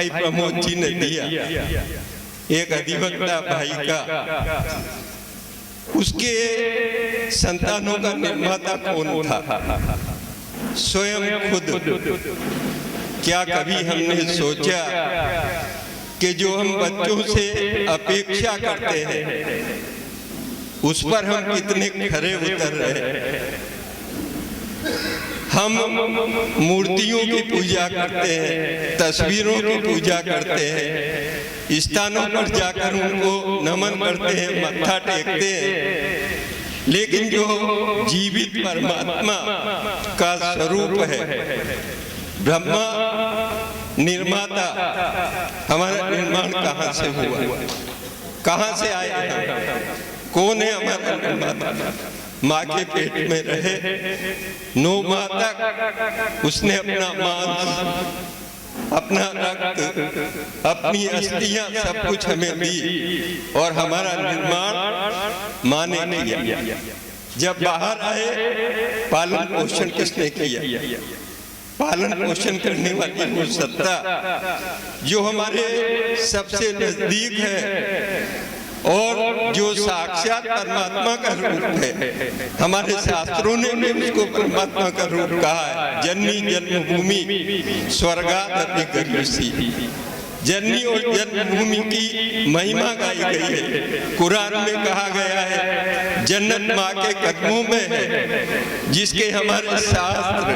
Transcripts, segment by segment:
भाई प्रमोद जी ने दिया, एक अधिवक्ता भाई का, उसके संतानों का निर्माता कौन था? स्वयं खुद। क्या कभी हमने सोचा कि जो हम बच्चों से अपेक्षा करते हैं उस पर हम कितने खरे उतर रहे हैं? हम मूर्तियों की पूजा करते हैं, तस्वीरों की पूजा करते हैं, स्थानों पर जाकर उनको नमन करते हैं, मत्था टेकते हैं, लेकिन जो जीवित परमात्मा का स्वरूप है, ब्रह्मा निर्माता, हमारा निर्माण कहाँ से हुआ, कहाँ से आए हैं, कौन है हमारा निर्माता? माँ के पेट में रहे 9 माह तक उसने अपना मांस, अपना रक्त, अपनी अस्थियां सब कुछ हमें दी और हमारा निर्माण माँ ने किया। जब बाहर आए, पालन पोषण किसने किया? पालन पोषण करने वाली वो सत्ता जो हमारे सबसे नजदीक है और जो साक्षात परमात्मा का रूप है। हमारे शास्त्रों ने भी उसको परमात्मा का रूप कहा है। जननी जन्मभूमि स्वर्गादपि गरीयसी। जननी और जन्मभूमि की महिमा गाई गई है। कुरान में कहा गया है जन्नत माँ के कदमों में है, जिसके हमारे शास्त्र,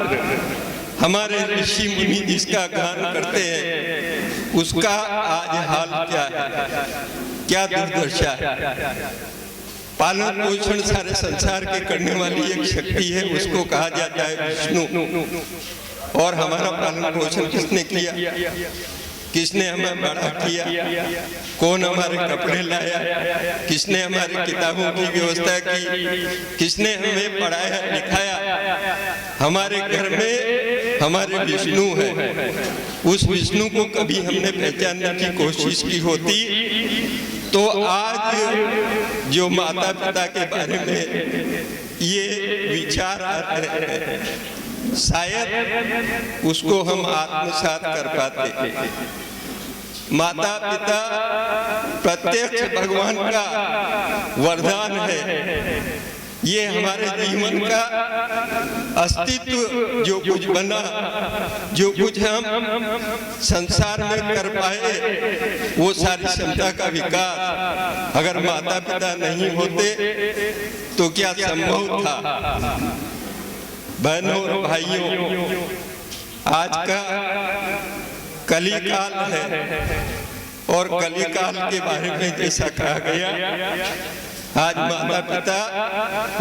हमारे ऋषि मुनि जिसका गान करते हैं, उसका आज हाल क्या है, क्या दुर्दशा है। पालन पोषण सारे संसार के करने वाली एक शक्ति है, उसको कहा जाता है विष्णु। और हमारा पालन पोषण किसने किया? किसने हमें बड़ा किया? कौन हमारे कपड़े लाया? किसने हमारी किताबों की व्यवस्था की? किसने हमें पढ़ाया लिखाया? हमारे घर में हमारे विष्णु है। उस विष्णु को कभी हमने पहचानने की कोशिश की होती तो आज जो माता पिता के बारे में ये विचार आ रहे हैं, शायद उसको हम आत्मसात कर पाते। माता पिता प्रत्यक्ष भगवान का वरदान है। ये हमारे जीवन का अस्तित्व, जो कुछ बना, जो कुछ हम संसार में कर पाए, वो सारी क्षमता का विकास अगर माता पिता नहीं होते तो क्या संभव था? बहनों और भाइयों, आज का कलिकाल है और कलिकाल के बारे में जैसा कहा गया, आज माता पिता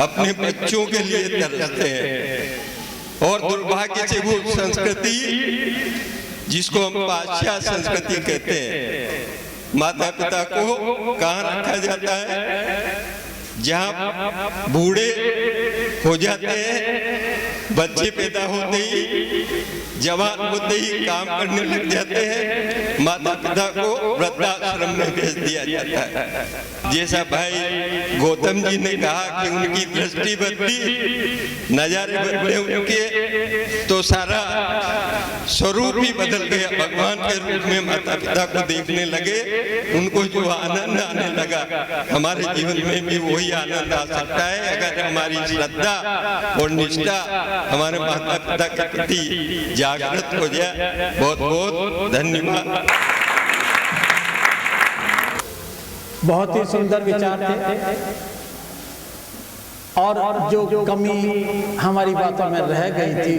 अपने बच्चों के लिए तरसते हैं और दुर्भाग्य से वो संस्कृति जिसको हम पाश्चात्य संस्कृति कहते हैं, माता पिता को कहाँ रखा जाता है? जहाँ बूढ़े हो जाते हैं, बच्चे पैदा होते ही, जवान होते ही काम करने लग जाते हैं, माता पिता को वृद्धाश्रम में भेज दिया जाता है। जैसा भाई गौतम जी ने कहा कि उनकी दृष्टि बदली, नजारे बदले उनके, तो सारा स्वरूप ही बदल गया। भगवान के रूप में माता पिता को देखने लगे, उनको जो आनंद आने लगा, हमारे जीवन में भी वही आनंद आ सकता है अगर हमारी श्रद्धा और निष्ठा हमारे माता पिता के प्रति जागृत हो जाए। बहुत बहुत धन्यवाद। बहुत ही सुंदर विचार थे और जो कमी हमारी बातों में रह गई थी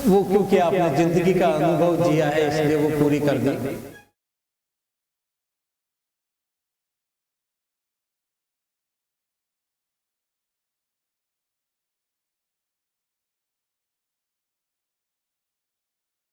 वो क्योंकि आपने जिंदगी का अनुभव जिया है इसलिए वो पूरी कर दी।